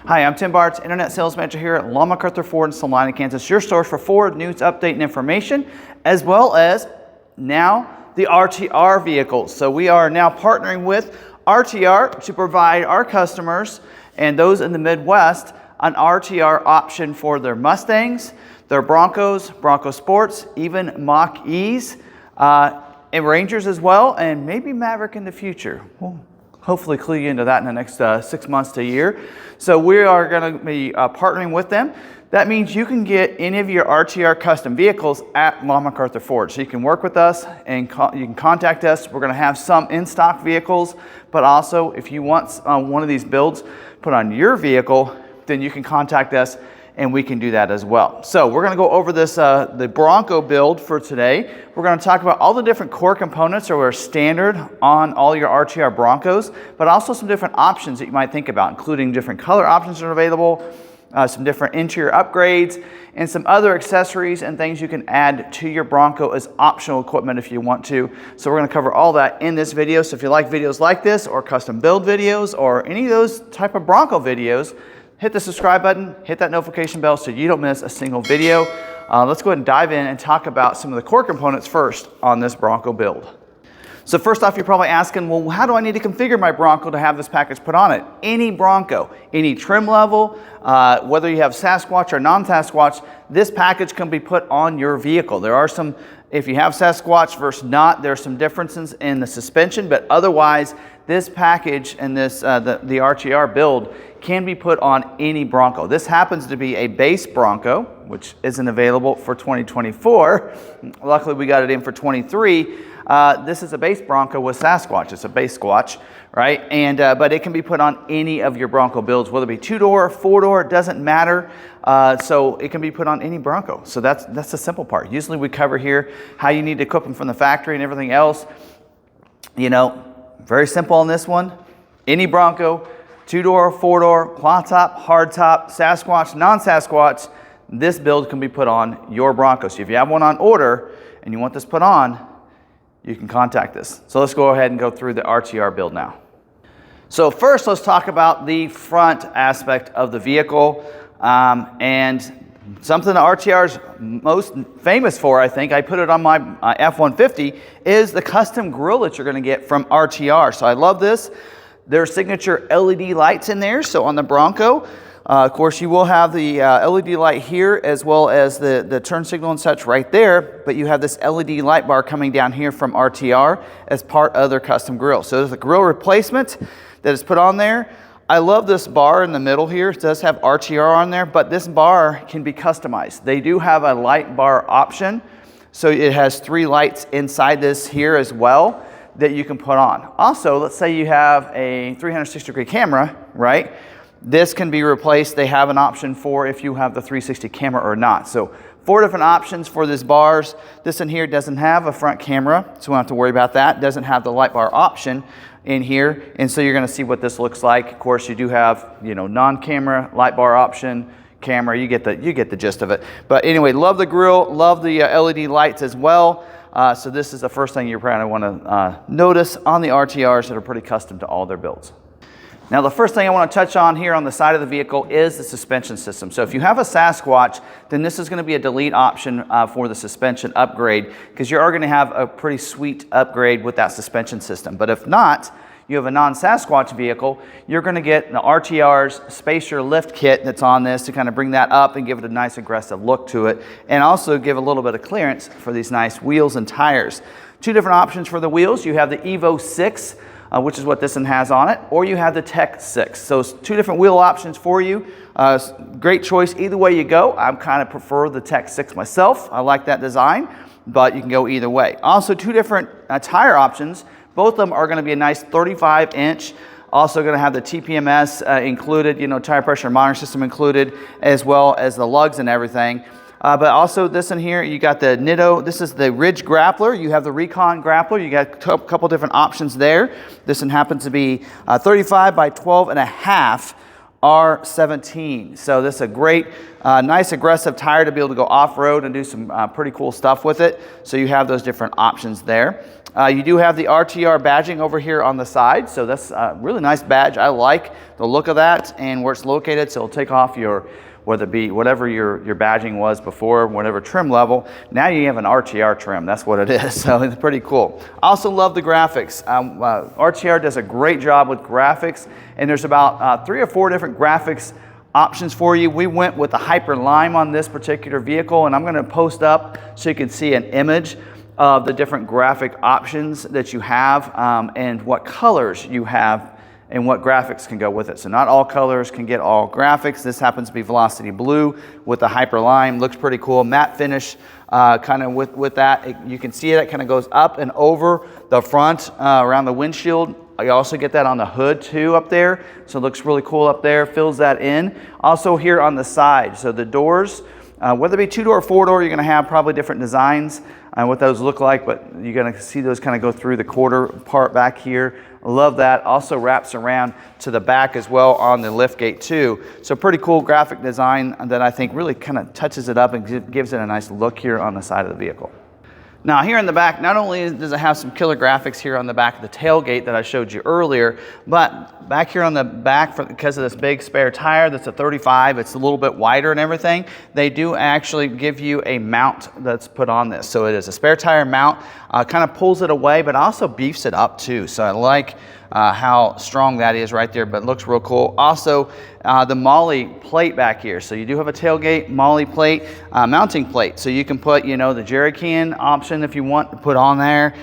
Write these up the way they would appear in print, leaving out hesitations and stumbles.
Hi, I'm Tim Bartz, Internet Sales Manager here at McArthur Ford in Salina, Kansas, your source for Ford news, update, and information, as well as now the RTR vehicles. So we are now partnering with RTR to provide our customers and those in the Midwest an RTR option for their Mustangs, their Broncos, Bronco Sports, even Mach-E's, and Rangers as well, and maybe Maverick in the future. We'll hopefully clue you into that in the next 6 months to a year. So we are going to be partnering with them. That means you can get any of your RTR custom vehicles at McArthur Ford. So you can work with us and you can contact us. We're going to have some in-stock vehicles, but also if you want one of these builds put on your vehicle, then you can contact us and we can do that as well. So we're going to go over this the Bronco build for today. We're going to talk about all the different core components that are standard on all your RTR Broncos, but also some different options that you might think about, including different color options that are available, some different interior upgrades, and some other accessories and things you can add to your Bronco as optional equipment if you want to. So we're going to cover all that in this video. So if you like videos like this or custom build videos or any of those type of Bronco videos, hit the subscribe button, hit that notification bell so you don't miss a single video. Let's go ahead and dive in and talk about some of the core components first on this Bronco build. So first off, you're probably asking, well, how do I need to configure my Bronco to have this package put on it? Any Bronco, any trim level, whether you have Sasquatch or non-Sasquatch, this package can be put on your vehicle. There are some, if you have Sasquatch versus not, there's some differences in the suspension, but otherwise, this package and this the RTR build can be put on any Bronco. This happens to be a base Bronco, which isn't available for 2024. Luckily, we got it in for 23. This is a base Bronco with Sasquatch. It's a base Squatch, right? And but it can be put on any of your Bronco builds, whether it be 2-door, 4-door, it doesn't matter. So it can be put on any Bronco. So that's the simple part. Usually we cover here how you need to equip them from the factory and everything else. You know, very simple on this one. Any Bronco, 2-door, 4-door, flat top, hard top, Sasquatch, non-Sasquatch, this build can be put on your Bronco. So if you have one on order and you want this put on, you can contact us. So let's go ahead and go through the RTR build now. So first, let's talk about the front aspect of the vehicle. And something that RTR is most famous for, I think, I put it on my F-150, is the custom grille that you're going to get from RTR. So I love this. There's signature LED lights in there. So on the Bronco, of course, you will have the LED light here as well as the turn signal and such right there, but you have this LED light bar coming down here from RTR as part of their custom grille. So there's a grille replacement that is put on there. I love this bar in the middle here. It does have RTR on there, but this bar can be customized. They do have a light bar option. So it has 3 lights inside this here as well that you can put on. Also, let's say you have a 360-degree camera, right? This can be replaced. They have an option for if you have the 360 camera or not. So 4 different options for these bars. This in here doesn't have a front camera, so we don't have to worry about that. Doesn't have the light bar option in here, and so you're going to see what this looks like. Of course, you do have, you know, non-camera, light bar option, camera. You get the gist of it. But anyway, love the grille, love the LED lights as well. So this is the first thing you're probably want to notice on the RTRs that are pretty custom to all their builds. Now, the first thing I want to touch on here on the side of the vehicle is the suspension system. So if you have a Sasquatch, then this is going to be a delete option for the suspension upgrade, because you are going to have a pretty sweet upgrade with that suspension system. But if not, you have a non-Sasquatch vehicle, you're going to get the RTR's spacer lift kit that's on this to kind of bring that up and give it a nice aggressive look to it, and also give a little bit of clearance for these nice wheels and tires. 2 different options for the wheels. You have the Evo 6, which is what this one has on it, or you have the Tech 6. So it's 2 different wheel options for you. Great choice either way you go. I kind of prefer the Tech 6 myself. I like that design, but you can go either way. Also 2 different tire options. Both of them are going to be a nice 35-inch. Also going to have the TPMS included, you know, tire pressure monitoring system included, as well as the lugs and everything. But also this in here, you got the Nitto. This is the Ridge Grappler. You have the Recon Grappler. You got a couple different options there. This one happens to be 35 by 12 and a half R17. So this is a great, nice aggressive tire to be able to go off-road and do some pretty cool stuff with it. So you have those different options there. You do have the RTR badging over here on the side. So that's a really nice badge. I like the look of that and where it's located. So it'll take off your, whether it be whatever your badging was before, whatever trim level. Now you have an RTR trim. That's what it is. So it's pretty cool. I also love the graphics. RTR does a great job with graphics, and there's about 3 or 4 different graphics options for you. We went with the Hyper Lime on this particular vehicle, and I'm going to post up so you can see an image of the different graphic options that you have and what colors you have and what graphics can go with it. So not all colors can get all graphics. This happens to be Velocity Blue with the Hyper Lime. Looks pretty cool. Matte finish kind of with that. You can see it kind of goes up and over the front around the windshield. You also get that on the hood too up there. So it looks really cool up there. Fills that in. Also here on the side. So the doors, whether it be 2-door or 4-door, you're going to have probably different designs and what those look like, but you're going to see those kind of go through the quarter part back here. I love that. Also wraps around to the back as well on the lift gate too. So pretty cool graphic design that I think really kind of touches it up and gives it a nice look here on the side of the vehicle. Now here in the back, not only does it have some killer graphics here on the back of the tailgate that I showed you earlier, but back here on the back, because of this big spare tire that's a 35, it's a little bit wider and everything, they do actually give you a mount that's put on this. So it is a spare tire mount, kind of pulls it away, but also beefs it up too. So I like how strong that is right there, but it looks real cool. Also, the Molly plate back here. So you do have a tailgate Molly plate, mounting plate. So you can put, you know, the jerry can option if you want to put on there.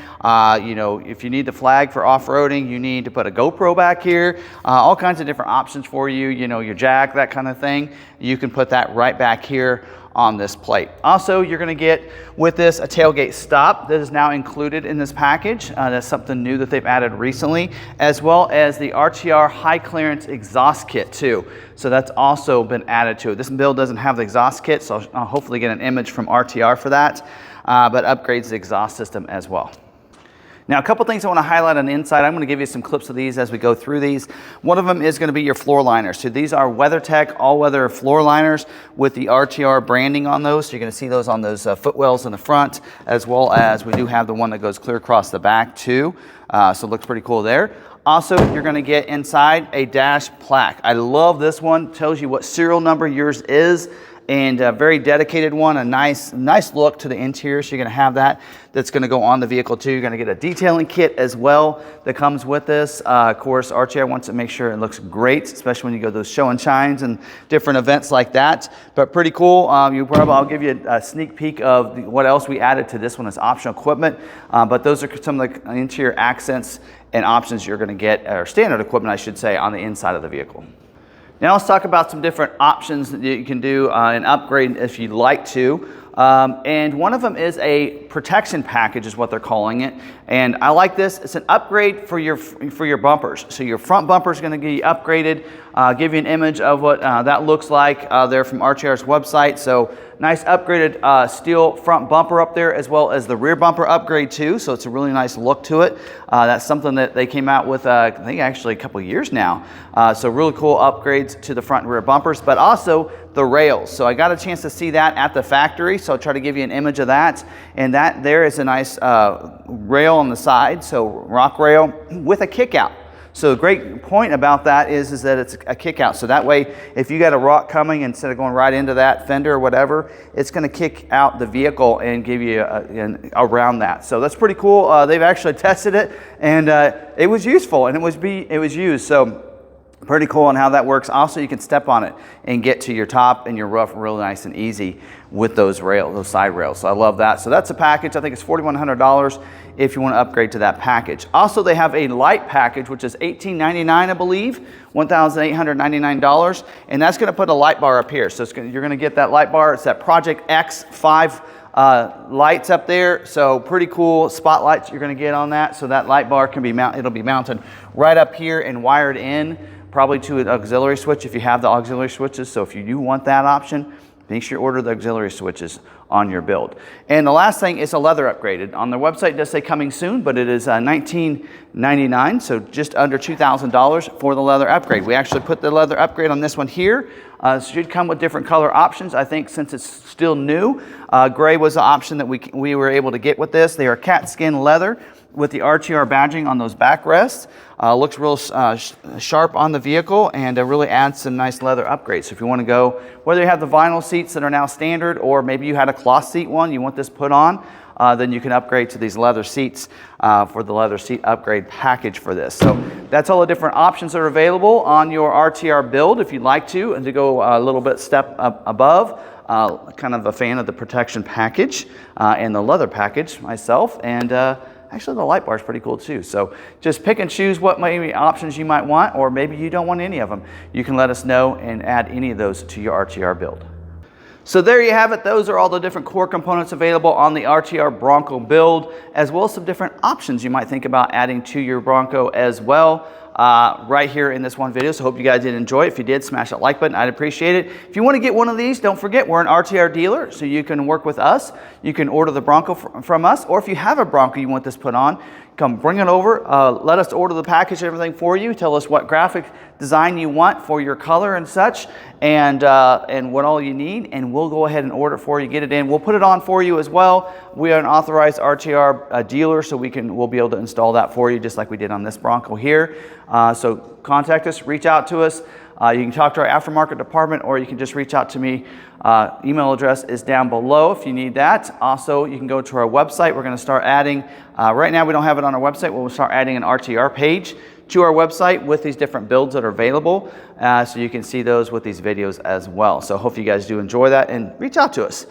You know, if you need the flag for off-roading, you need to put a GoPro back here. All kinds of different options for you, you know, your jack, that kind of thing. You can put that right back here on this plate. Also, you're going to get with this a tailgate stop that is now included in this package. That's something new that they've added recently, as well as the RTR high clearance exhaust kit too. So that's also been added to it. This build doesn't have the exhaust kit, so I'll hopefully get an image from RTR for that, but upgrades the exhaust system as well. Now, a couple things I want to highlight on the inside. I'm going to give you some clips of these as we go through these. One of them is going to be your floor liners. So these are WeatherTech all-weather floor liners with the RTR branding on those. So you're going to see those on those footwells in the front, as well as we do have the one that goes clear across the back too. So it looks pretty cool there. Also, you're going to get inside a dash plaque. I love this one. Tells you what serial number yours is. And a very dedicated one, a nice look to the interior. So you're going to have that. That's going to go on the vehicle too. You're going to get a detailing kit as well that comes with this. Of course, RTR wants to make sure it looks great, especially when you go to those show and shines and different events like that. But pretty cool. I'll give you a sneak peek of what else we added to this one as optional equipment. But those are some of the interior accents and options you're going to get, or standard equipment, I should say, on the inside of the vehicle. Now let's talk about some different options that you can do and upgrade if you'd like to. And one of them is a protection package is what they're calling it. And I like this. It's an upgrade for your bumpers. So your front bumper is going to get upgraded. Give you an image of what that looks like there from RTR's website. So nice upgraded steel front bumper up there, as well as the rear bumper upgrade too. So it's a really nice look to it. That's something that they came out with, I think actually a couple of years now. So really cool upgrades to the front and rear bumpers, but also the rails. So I got a chance to see that at the factory. So I'll try to give you an image of that. And that there is a nice rail on the side. So rock rail with a kick out. So the great point about that is that it's a kick out. So that way, if you got a rock coming, instead of going right into that fender or whatever, it's going to kick out the vehicle and give you around that. So that's pretty cool. They've actually tested it, and it was useful, and it was used. So pretty cool on how that works. Also, you can step on it and get to your top and your roof real nice and easy with those rails, those side rails. So I love that. So that's a package. I think it's $4,100 if you want to upgrade to that package. Also, they have a light package, which is $1,899, I believe, $1,899, and that's going to put a light bar up here. So you're going to get that light bar. It's that Project X5 lights up there. So pretty cool spotlights you're going to get on that. So that light bar can be it'll be mounted right up here and wired in, probably to an auxiliary switch if you have the auxiliary switches. So if you do want that option, make sure you order the auxiliary switches on your build. And the last thing is a leather upgrade. On their website it does say coming soon, but it is $19.99, so just under $2,000 for the leather upgrade. We actually put the leather upgrade on this one here. It should come with different color options. I think since it's still new, gray was the option that we were able to get with this. They are cat skin leather with the RTR badging on those backrests. Looks real sharp on the vehicle, and really adds some nice leather upgrades. So if you want to go, whether you have the vinyl seats that are now standard, or maybe you had a cloth seat one, you want this put on, then you can upgrade to these leather seats for the leather seat upgrade package for this. So that's all the different options that are available on your RTR build if you'd like to, and to go a little bit step up above. Kind of a fan of the protection package and the leather package myself, and actually the light bar is pretty cool too. So just pick and choose what maybe options you might want, or maybe you don't want any of them. You can let us know and add any of those to your RTR build. So there you have it. Those are all the different core components available on the RTR Bronco build, as well as some different options you might think about adding to your Bronco as well. Right here in this one video. So hope you guys did enjoy it. If you did, smash that like button. I'd appreciate it. If you want to get one of these, don't forget we're an RTR dealer, so you can work with us. You can order the Bronco from us, or if you have a Bronco you want this put on, come bring it over. Let us order the package and everything for you. Tell us what graphic design you want for your color and such, and what all you need, and we'll go ahead and order it for you, get it in. We'll put it on for you as well. We are an authorized RTR dealer, so we'll be able to install that for you, just like we did on this Bronco here. So contact us, reach out to us. You can talk to our aftermarket department, or you can just reach out to me. Email address is down below if you need that. Also, you can go to our website. We're going to start adding, right now we don't have it on our website, we'll start adding an RTR page to our website with these different builds that are available, so you can see those with these videos as well. So hope you guys do enjoy that, and reach out to us.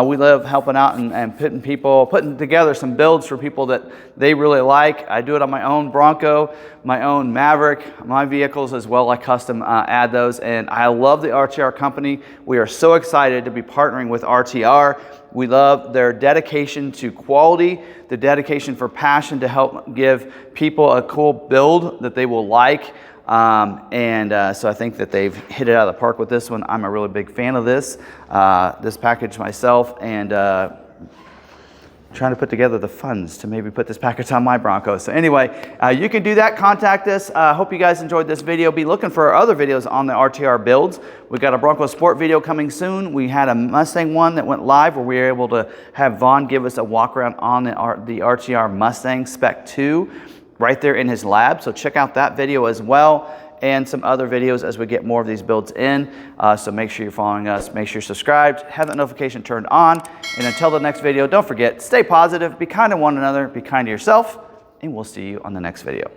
We love helping out and putting together some builds for people that they really like. I do it on my own Bronco, my own Maverick, my vehicles as well. I custom add those, and I love the RTR company. We are so excited to be partnering with RTR. We love their dedication to quality, the dedication for passion to help give people a cool build that they will like. So I think that they've hit it out of the park with this one. I'm a really big fan of this package myself, and trying to put together the funds to maybe put this package on my Bronco. So anyway, you can do that. Contact us. Hope you guys enjoyed this video. Be looking for our other videos on the RTR builds. We've got a Bronco Sport video coming soon. We had a Mustang one that went live where we were able to have Vaughn give us a walk around on the RTR Mustang Spec 2 right there in his lab. So check out that video as well, and some other videos as we get more of these builds in. So make sure you're following us, make sure you're subscribed, have that notification turned on, and until the next video, don't forget, stay positive, be kind to one another, be kind to yourself, and we'll see you on the next video.